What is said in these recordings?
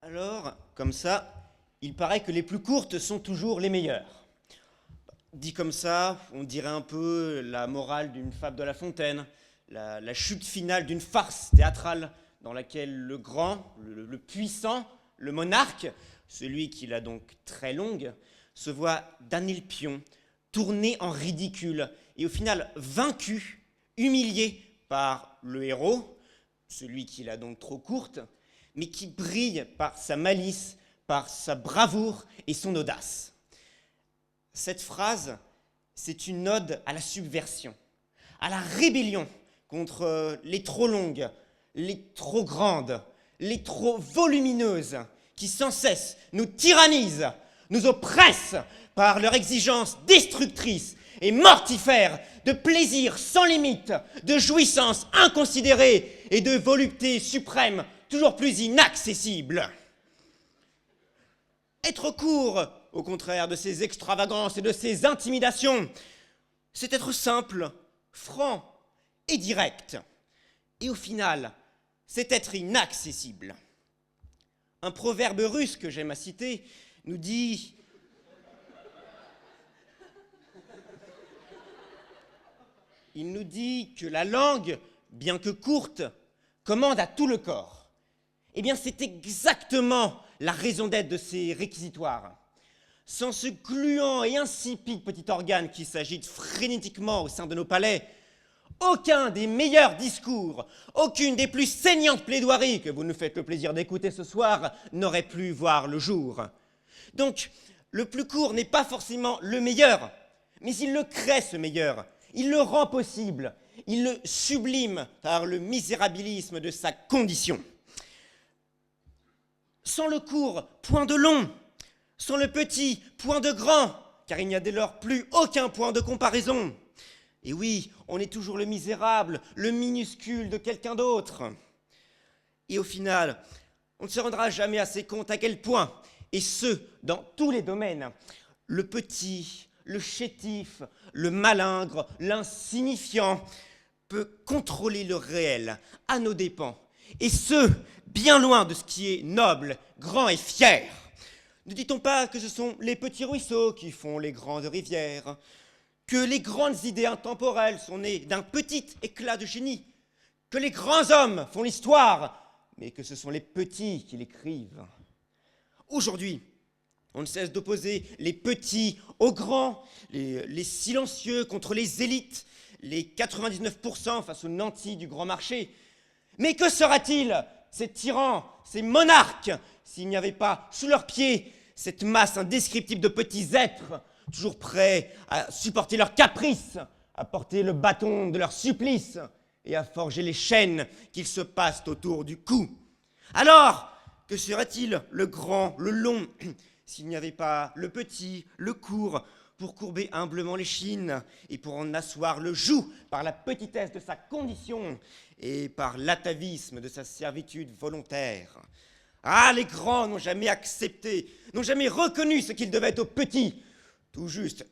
Alors, comme ça, il paraît que les plus courtes sont toujours les meilleures. Dit comme ça, on dirait un peu la morale d'une fable de La Fontaine, la chute finale d'une farce théâtrale dans laquelle le grand, le puissant, le monarque, celui qui l'a donc très longue, se voit damner le pion, tourné en ridicule et au final vaincu, humilié par le héros, celui qui l'a donc trop courte, mais qui brille par sa malice, par sa bravoure et son audace. Cette phrase, c'est une ode à la subversion, à la rébellion contre les trop longues, les trop grandes, les trop volumineuses, qui sans cesse nous tyrannisent, nous oppressent par leur exigence destructrice et mortifère de plaisir sans limite, de jouissance inconsidérée et de volupté suprême toujours plus inaccessible. Être court, au contraire de ces extravagances et de ces intimidations, c'est être simple, franc et direct. Et au final, c'est être inaccessible. Un proverbe russe que j'aime à citer nous dit il nous dit que la langue, bien que courte, commande à tout le corps. Eh bien, c'est exactement la raison d'être de ces réquisitoires. Sans ce gluant et insipide petit organe qui s'agite frénétiquement au sein de nos palais, aucun des meilleurs discours, aucune des plus saignantes plaidoiries que vous nous faites le plaisir d'écouter ce soir n'aurait pu voir le jour. Donc, le plus court n'est pas forcément le meilleur, mais il le crée ce meilleur, il le rend possible, il le sublime par le misérabilisme de sa condition. Sans le court, point de long, sans le petit, point de grand, car il n'y a dès lors plus aucun point de comparaison. Et oui, on est toujours le misérable, le minuscule de quelqu'un d'autre. Et au final, on ne se rendra jamais assez compte à quel point, et ce, dans tous les domaines, le petit, le chétif, le malingre, l'insignifiant peut contrôler le réel à nos dépens. Et ce, bien loin de ce qui est noble, grand et fier. Ne dit-on pas que ce sont les petits ruisseaux qui font les grandes rivières, que les grandes idées intemporelles sont nées d'un petit éclat de génie, que les grands hommes font l'histoire, mais que ce sont les petits qui l'écrivent. Aujourd'hui, on ne cesse d'opposer les petits aux grands, les silencieux contre les élites, les 99% face aux nantis du grand marché. Mais que sera-t-il, ces tyrans, ces monarques, s'il n'y avait pas sous leurs pieds cette masse indescriptible de petits êtres, toujours prêts à supporter leurs caprices, à porter le bâton de leur supplice et à forger les chaînes qu'ils se passent autour du cou? Alors, que serait-il le grand, le long, s'il n'y avait pas le petit, le court, pour courber humblement l'échine et pour en asseoir le joug par la petitesse de sa condition et par l'atavisme de sa servitude volontaire? Ah, les grands n'ont jamais accepté, n'ont jamais reconnu ce qu'ils devaient aux petits. Tout juste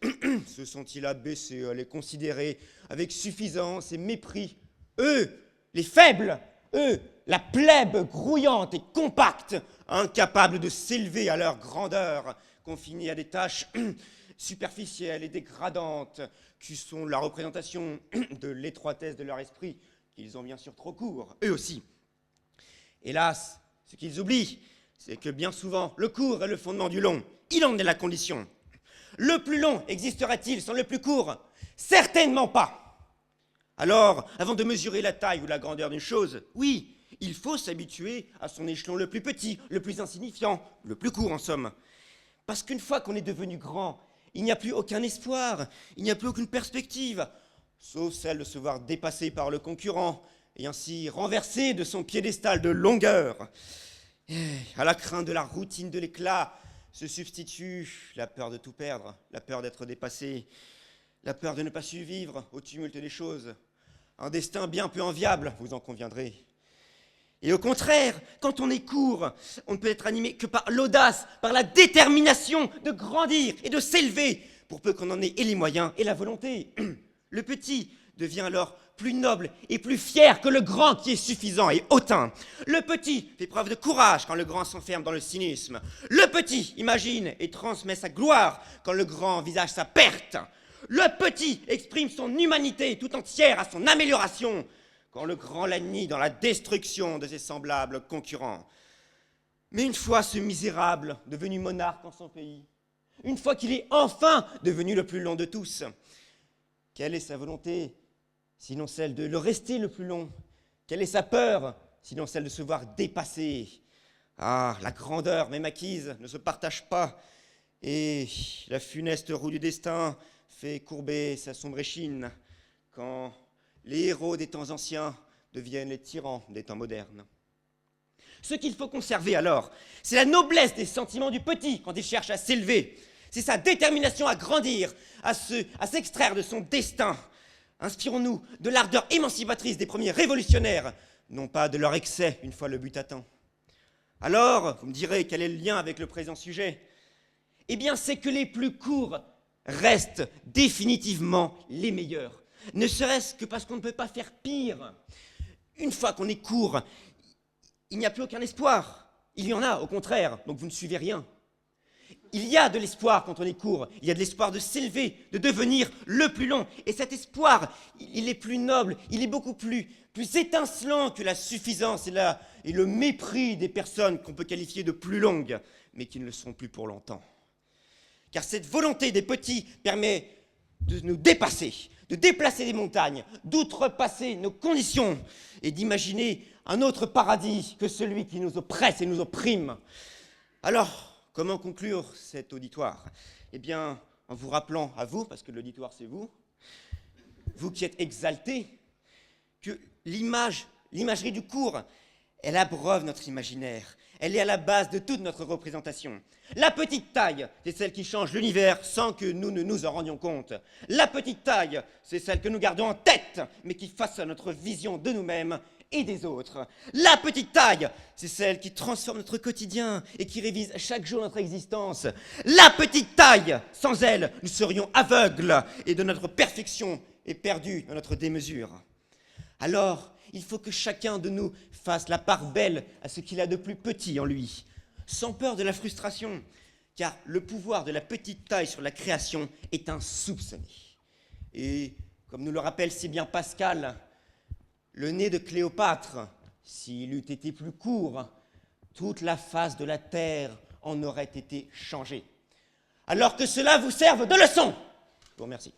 se sont-ils abaissés à les considérer avec suffisance et mépris. Eux, les faibles, eux, la plèbe grouillante et compacte, incapables de s'élever à leur grandeur, confinés à des tâches superficielles et dégradantes, qui sont la représentation de l'étroitesse de leur esprit, qu'ils ont bien sûr trop court, eux aussi. Hélas, ce qu'ils oublient, c'est que bien souvent, le court est le fondement du long. Il en est la condition. Le plus long existera-t-il sans le plus court? Certainement pas. Alors, avant de mesurer la taille ou la grandeur d'une chose, oui, il faut s'habituer à son échelon le plus petit, le plus insignifiant, le plus court en somme. Parce qu'une fois qu'on est devenu grand, il n'y a plus aucun espoir, il n'y a plus aucune perspective, sauf celle de se voir dépassé par le concurrent et ainsi renversé de son piédestal de longueur. Et à la crainte de la routine de l'éclat se substitue la peur de tout perdre, la peur d'être dépassé, la peur de ne pas survivre au tumulte des choses. Un destin bien peu enviable, vous en conviendrez. Et au contraire, quand on est court, on ne peut être animé que par l'audace, par la détermination de grandir et de s'élever, pour peu qu'on en ait et les moyens et la volonté. Le petit devient alors plus noble et plus fier que le grand qui est suffisant et hautain. Le petit fait preuve de courage quand le grand s'enferme dans le cynisme. Le petit imagine et transmet sa gloire quand le grand envisage sa perte. Le petit exprime son humanité tout entière à son amélioration quand le grand la nie dans la destruction de ses semblables concurrents. Mais une fois ce misérable devenu monarque en son pays, une fois qu'il est enfin devenu le plus long de tous, quelle est sa volonté, sinon celle de le rester le plus long? Quelle est sa peur, sinon celle de se voir dépassé? Ah, la grandeur, même acquise, ne se partage pas, et la funeste roue du destin fait courber sa sombre échine quand les héros des temps anciens deviennent les tyrans des temps modernes. Ce qu'il faut conserver alors, c'est la noblesse des sentiments du petit quand il cherche à s'élever. C'est sa détermination à grandir, à s'extraire de son destin. Inspirons-nous de l'ardeur émancipatrice des premiers révolutionnaires, non pas de leur excès une fois le but atteint. Alors, vous me direz, quel est le lien avec le présent sujet? Eh bien, c'est que les plus courts restent définitivement les meilleurs. Ne serait-ce que parce qu'on ne peut pas faire pire. Une fois qu'on est court, il n'y a plus aucun espoir. Il y en a, au contraire, donc vous ne suivez rien. Il y a de l'espoir quand on est court. Il y a de l'espoir de s'élever, de devenir le plus long. Et cet espoir, il est plus noble, il est beaucoup plus étincelant que la suffisance et le mépris des personnes qu'on peut qualifier de plus longues, mais qui ne le sont plus pour longtemps. Car cette volonté des petits permet de nous dépasser, de déplacer les montagnes, d'outrepasser nos conditions et d'imaginer un autre paradis que celui qui nous oppresse et nous opprime. Alors, comment conclure cet auditoire? Eh bien, en vous rappelant à vous, parce que l'auditoire c'est vous, vous qui êtes exaltés, que l'imagerie du cours, elle abreuve notre imaginaire. Elle est à la base de toute notre représentation. La petite taille, c'est celle qui change l'univers sans que nous ne nous en rendions compte. La petite taille, c'est celle que nous gardons en tête, mais qui façonne notre vision de nous-mêmes et des autres. La petite taille, c'est celle qui transforme notre quotidien et qui révise chaque jour notre existence. La petite taille, sans elle, nous serions aveugles et de notre perfection est perdue dans notre démesure. Alors, il faut que chacun de nous fasse la part belle à ce qu'il a de plus petit en lui, sans peur de la frustration, car le pouvoir de la petite taille sur la création est insoupçonné. Et, comme nous le rappelle si bien Pascal, le nez de Cléopâtre, s'il eût été plus court, toute la face de la terre en aurait été changée. Alors que cela vous serve de leçon. Je vous remercie.